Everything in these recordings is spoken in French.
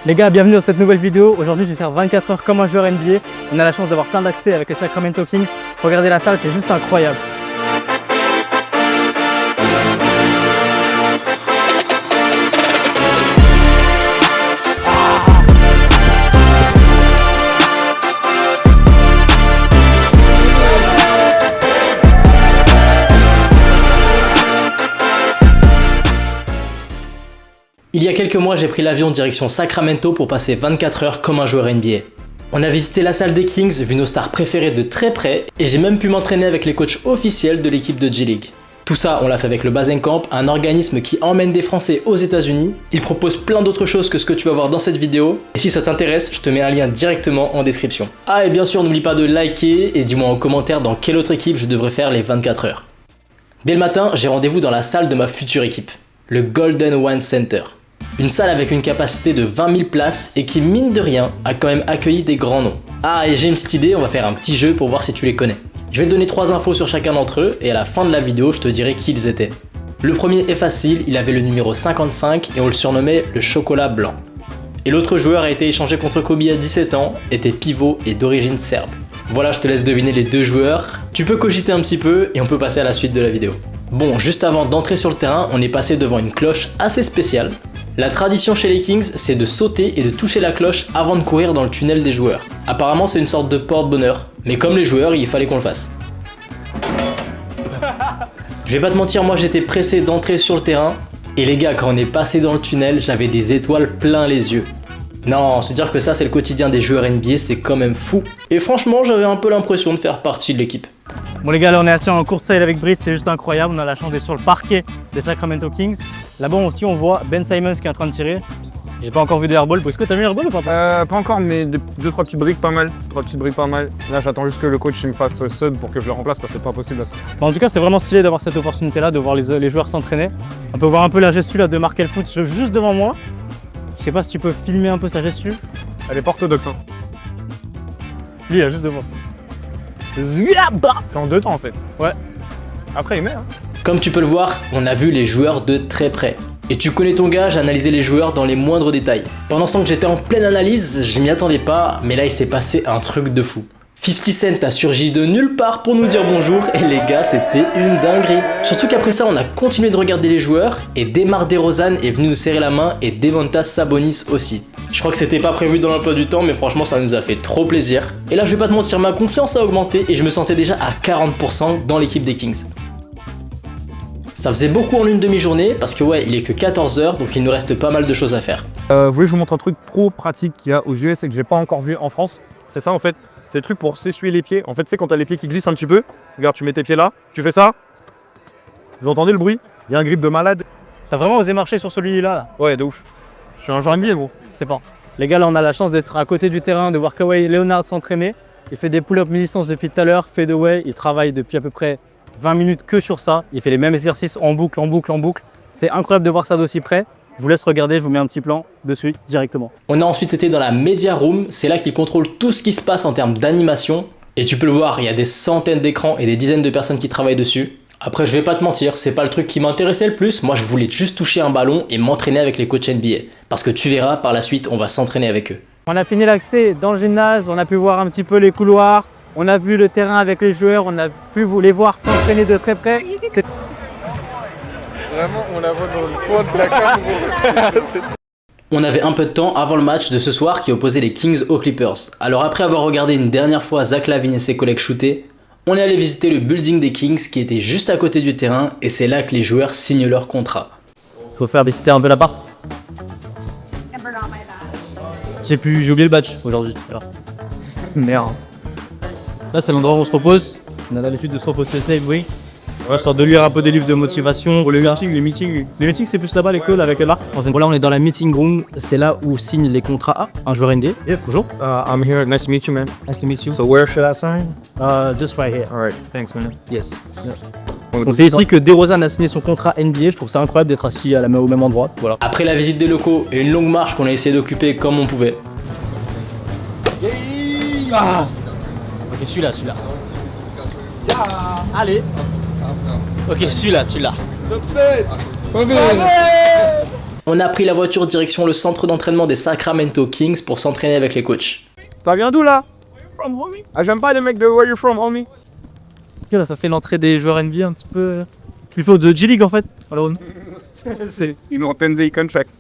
Les gars, bienvenue dans cette nouvelle vidéo. Aujourd'hui, je vais faire 24 heures comme un joueur NBA. On a la chance d'avoir plein d'accès avec les Sacramento Kings. Regardez la salle, c'est juste incroyable. Il y a quelques mois, j'ai pris l'avion direction Sacramento pour passer 24 heures comme un joueur NBA. On a visité la salle des Kings, vu nos stars préférées de très près, et j'ai même pu m'entraîner avec les coachs officiels de l'équipe de G-League. Tout ça, on l'a fait avec le Bazin Camp, un organisme qui emmène des Français aux États-Unis. Il propose plein d'autres choses que ce que tu vas voir dans cette vidéo, et si ça t'intéresse, je te mets un lien directement en description. Ah, et bien sûr, n'oublie pas de liker, et dis-moi en commentaire dans quelle autre équipe je devrais faire les 24 heures. Dès le matin, j'ai rendez-vous dans la salle de ma future équipe, le Golden One Center. Une salle avec une capacité de 20 000 places et qui, mine de rien, a quand même accueilli des grands noms. Ah, et j'ai une petite idée, on va faire un petit jeu pour voir si tu les connais. Je vais te donner 3 infos sur chacun d'entre eux et à la fin de la vidéo, je te dirai qui ils étaient. Le premier est facile, il avait le numéro 55 et on le surnommait le chocolat blanc. Et l'autre joueur a été échangé contre Kobe à 17 ans, était pivot et d'origine serbe. Voilà, je te laisse deviner les deux joueurs. Tu peux cogiter un petit peu et on peut passer à la suite de la vidéo. Bon, juste avant d'entrer sur le terrain, on est passé devant une cloche assez spéciale. La tradition chez les Kings, c'est de sauter et de toucher la cloche avant de courir dans le tunnel des joueurs. Apparemment, c'est une sorte de porte-bonheur, mais comme les joueurs, il fallait qu'on le fasse. Je vais pas te mentir, moi j'étais pressé d'entrer sur le terrain, et les gars, quand on est passé dans le tunnel, j'avais des étoiles plein les yeux. Non, se dire que ça c'est le quotidien des joueurs NBA, c'est quand même fou. Et franchement, j'avais un peu l'impression de faire partie de l'équipe. Bon les gars, là on est assis en courtside avec Brice, c'est juste incroyable. On a la chance d'être sur le parquet des Sacramento Kings. Là-bas aussi on voit Ben Simmons qui est en train de tirer. J'ai pas encore vu de airball. Est-ce que t'as vu airball ou pas? Pas encore, mais 2-3 petites briques pas mal. 3 petites briques pas mal. Là j'attends juste que le coach me fasse sub pour que je le remplace parce que c'est pas possible là. Bon, en tout cas c'est vraiment stylé d'avoir cette opportunité là, de voir les joueurs s'entraîner. On peut voir un peu la gestu là de Markel Fultz juste devant moi. Je sais pas si tu peux filmer un peu sa gestu. Elle est pas orthodoxe hein. Lui là juste devant. C'est en 2 temps en fait. Ouais. Après il met hein. Comme tu peux le voir, on a vu les joueurs de très près. Et tu connais ton gars, j'ai analysé les joueurs dans les moindres détails. Pendant ce temps que j'étais en pleine analyse, je m'y attendais pas, mais là il s'est passé un truc de fou. 50 Cent a surgi de nulle part pour nous dire bonjour et les gars c'était une dinguerie. Surtout qu'après ça on a continué de regarder les joueurs et Demar DeRozan est venu nous serrer la main et Domantas Sabonis aussi. Je crois que c'était pas prévu dans l'emploi du temps mais franchement ça nous a fait trop plaisir. Et là je vais pas te mentir, ma confiance a augmenté et je me sentais déjà à 40% dans l'équipe des Kings. Ça faisait beaucoup en une demi-journée parce que ouais il est que 14h donc il nous reste pas mal de choses à faire. Vous voulez que je vous montre un truc trop pratique qu'il y a aux US et que j'ai pas encore vu en France? C'est ça en fait. C'est le truc pour s'essuyer les pieds. En fait, c'est quand t'as les pieds qui glissent un petit peu. Regarde, tu mets tes pieds là, tu fais ça. Vous entendez le bruit? Il y a un grip de malade. T'as vraiment osé marcher sur celui-là là? Ouais, de ouf. Je suis un joueur NBA, gros. C'est pas. Les gars, là on a la chance d'être à côté du terrain, de voir Kawhi Leonard s'entraîner. Il fait des pull-up mi-licence depuis tout à l'heure, fadeaway. Il travaille depuis à peu près 20 minutes que sur ça. Il fait les mêmes exercices en boucle, en boucle, en boucle. C'est incroyable de voir ça d'aussi près. Je vous laisse regarder, je vous mets un petit plan dessus directement. On a ensuite été dans la Media Room, c'est là qu'il contrôle tout ce qui se passe en termes d'animation. Et tu peux le voir, il y a des centaines d'écrans et des dizaines de personnes qui travaillent dessus. Après, je vais pas te mentir, c'est pas le truc qui m'intéressait le plus. Moi, je voulais juste toucher un ballon et m'entraîner avec les coachs NBA. Parce que tu verras, par la suite, on va s'entraîner avec eux. On a fini l'accès dans le gymnase, on a pu voir un petit peu les couloirs, on a vu le terrain avec les joueurs, on a pu les voir s'entraîner de très près. Vraiment, on la voit dans le coin de la cave. On avait un peu de temps avant le match de ce soir qui opposait les Kings aux Clippers. Alors après avoir regardé une dernière fois Zach LaVine et ses collègues shooter, on est allé visiter le building des Kings qui était juste à côté du terrain et c'est là que les joueurs signent leur contrat. Faut faire visiter un peu l'appart. J'ai oublié le badge aujourd'hui. Merde. Là c'est l'endroit où on se repose. On a l'habitude de se reposer safe, oui. Ouais, sorte de lire un peu des livres de motivation. Pour les meetings c'est plus là-bas, les calls avec là. Voilà, on est dans la meeting room, c'est là où signent les contrats. Un joueur NBA. Yeah, bonjour. I'm here, nice to meet you man. Nice to meet you. So where should I sign? Just right here. Alright, thanks man. Yes. Yeah. Donc c'est ici que DeRozan a signé son contrat NBA. Je trouve ça incroyable d'être assis au même endroit. Voilà. Après la visite des locaux et une longue marche qu'on a essayé d'occuper comme on pouvait. Ah. Ok, celui-là. Allez. Ok, celui-là, tu l'as. On a pris la voiture direction le centre d'entraînement des Sacramento Kings pour s'entraîner avec les coachs. Ça vient d'où là? From homie. Ah, j'aime pas les mecs de Where you from, homie. Ok, là, ça fait l'entrée des joueurs NBA un petit peu. Il faut de G-League en fait. Alors, C'est une antenne des contract.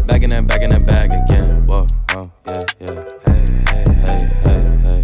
Back in that bag again. Whoa, whoa, yeah, yeah. Hey, hey, hey, hey, hey.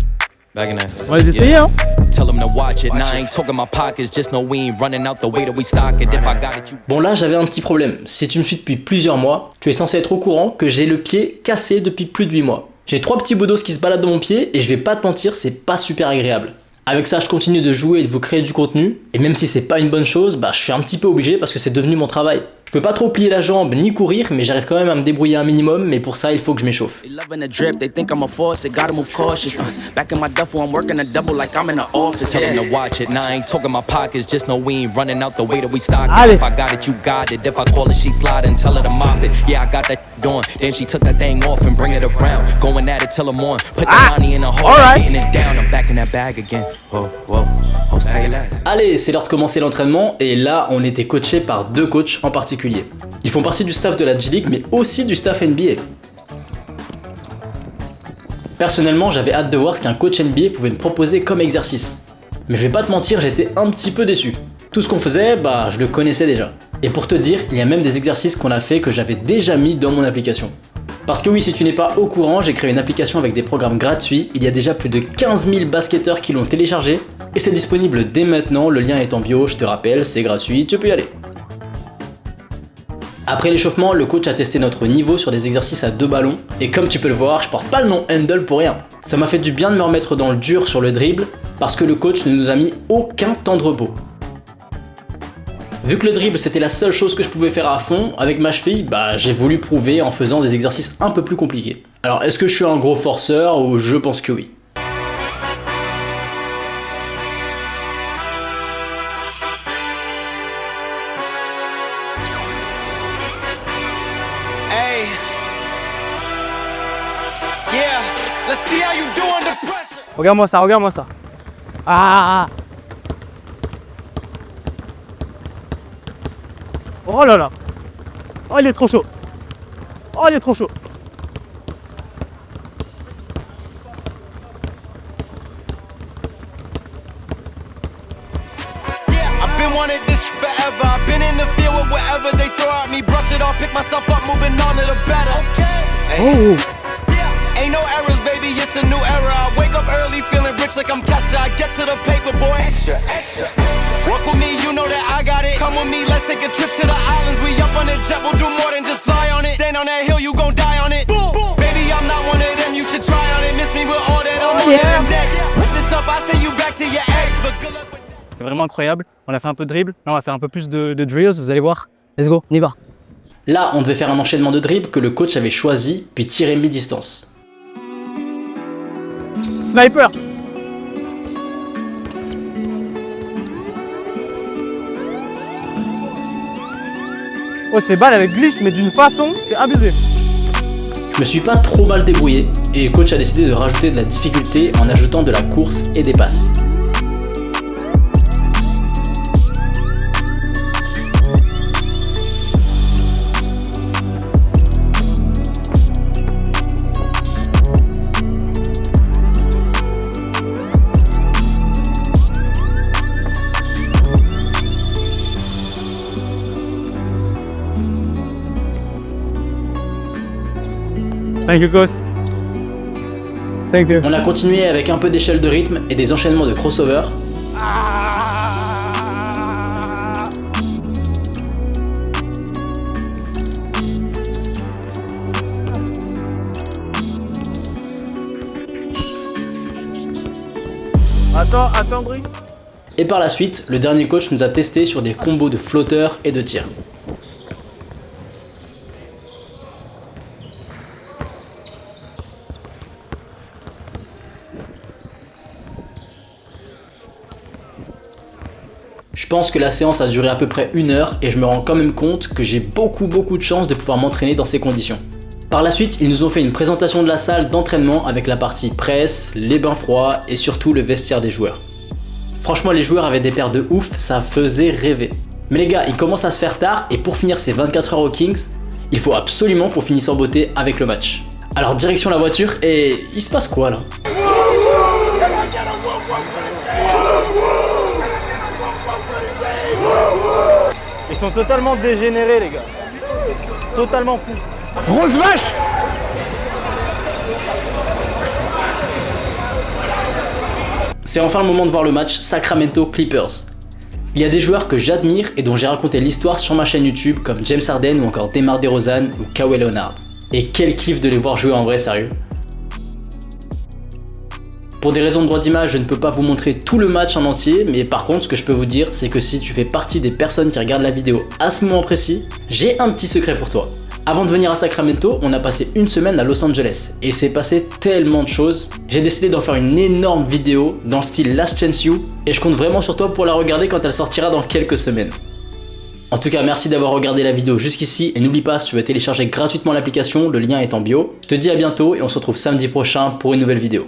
Back in that. on va les essayer, hein. Tell them to watch it. Now I ain't talking my pockets, just know we ain't running out the way that we stock it. If I got it, you. Bon là j'avais un petit problème. Si tu me suis depuis plusieurs mois, tu es censé être au courant que j'ai le pied cassé depuis plus de 8 mois. J'ai 3 petits bouts d'os qui se baladent dans mon pied et je vais pas te mentir, c'est pas super agréable. Avec ça, je continue de jouer et de vous créer du contenu. Et même si c'est pas une bonne chose, bah je suis un petit peu obligé parce que c'est devenu mon travail. Je peux pas trop plier la jambe ni courir, mais j'arrive quand même à me débrouiller un minimum, mais pour ça, il faut que je m'échauffe. They loving the drip, they think I'm a force, they gotta move cautious. Back in my duffel, I'm working a double like I'm in the office. Tell them to watch it. Now I ain't talking my pockets, just know we ain't running out the way that we stock it. Allez. If I got it, you got it. If I call it, she slide and tell her to mop it. Yeah, I got that doing. Then she took that thing off and bring it around. Going at it till I'm on. Put the money in a hole, Alright. getting it down. I'm back in that bag again. Whoa, whoa, oh say less. Allez, c'est l'heure de commencer l'entraînement, et là, on était coaché par 2 coachs en particulier. Ils font partie du staff de la G-League, mais aussi du staff NBA. Personnellement, j'avais hâte de voir ce qu'un coach NBA pouvait me proposer comme exercice. Mais je vais pas te mentir, j'étais un petit peu déçu. Tout ce qu'on faisait, bah je le connaissais déjà. Et pour te dire, il y a même des exercices qu'on a fait que j'avais déjà mis dans mon application. Parce que oui, si tu n'es pas au courant, j'ai créé une application avec des programmes gratuits, il y a déjà plus de 15 000 basketteurs qui l'ont téléchargé, et c'est disponible dès maintenant, le lien est en bio, je te rappelle, c'est gratuit, tu peux y aller. Après l'échauffement, le coach a testé notre niveau sur des exercices à 2 ballons, et comme tu peux le voir, je porte pas le nom handle pour rien. Ça m'a fait du bien de me remettre dans le dur sur le dribble, parce que le coach ne nous a mis aucun temps de repos. Vu que le dribble c'était la seule chose que je pouvais faire à fond, avec ma cheville, bah j'ai voulu prouver en faisant des exercices un peu plus compliqués. Alors est-ce que je suis un gros forceur ou je pense que oui. Hey. Yeah, let's see how you do under pressure. Regarde-moi ça, regarde-moi ça. Ah. Oh là là. Oh, il est trop chaud. Oh, il est trop chaud. Yeah, I've been wanting this forever. I've been in the field with whatever they throw at me. Brush it off, pick myself up, moving on to the better. Oh. Yeah, ain't no errors, baby, it's a new era. I wake up early, feeling rich like I'm Kesha. I get to the paper, boy. Extra, extra. Walk with me, you know that I got it. Come with me, let's take a trip to the islands. We up on the jet, we'll do more than just fly on it. Stand on that hill, you gon' die on it. Boom, boom. Baby, I'm not one of them, you should try on it. Miss me with all that, I'm on the index. Put this up, I send you back to your ex. But good luck with C'est vraiment incroyable. On a fait un peu de dribble. Là, on va faire un peu plus de drills, vous allez voir. Let's go, on y va. Là, on devait faire un enchaînement de dribbles que le coach avait choisi, puis tirer mi-distance. Sniper. Oh, ces balles avec glisse, mais d'une façon, c'est abusé. Je me suis pas trop mal débrouillé, et le coach a décidé de rajouter de la difficulté en ajoutant de la course et des passes. Thank you, Ghost. Thank you. On a continué avec un peu d'échelle de rythme et des enchaînements de crossover. Attends, Brie. Et par la suite, le dernier coach nous a testé sur des combos de flotteurs et de tirs. Je pense que la séance a duré à peu près 1 heure et je me rends quand même compte que j'ai beaucoup de chance de pouvoir m'entraîner dans ces conditions. Par la suite, ils nous ont fait une présentation de la salle d'entraînement avec la partie presse, les bains froids et surtout le vestiaire des joueurs. Franchement, les joueurs avaient des paires de ouf, ça faisait rêver. Mais les gars, il commence à se faire tard et pour finir ces 24 heures aux Kings, il faut absolument qu'on finisse en beauté avec le match. Alors direction la voiture et il se passe quoi là? Ils sont totalement dégénérés les gars. Totalement fous. Grosse vache! C'est enfin le moment de voir le match Sacramento Clippers. Il y a des joueurs que j'admire et dont j'ai raconté l'histoire sur ma chaîne YouTube comme James Harden ou encore DeMar DeRozan ou Kawhi Leonard. Et quel kiff de les voir jouer en vrai, sérieux. Pour des raisons de droit d'image, je ne peux pas vous montrer tout le match en entier, mais par contre ce que je peux vous dire c'est que si tu fais partie des personnes qui regardent la vidéo à ce moment précis, j'ai un petit secret pour toi. Avant de venir à Sacramento, on a passé une semaine à Los Angeles et il s'est passé tellement de choses. J'ai décidé d'en faire une énorme vidéo dans le style Last Chance You et je compte vraiment sur toi pour la regarder quand elle sortira dans quelques semaines. En tout cas, merci d'avoir regardé la vidéo jusqu'ici et n'oublie pas, si tu veux télécharger gratuitement l'application, le lien est en bio. Je te dis à bientôt et on se retrouve samedi prochain pour une nouvelle vidéo.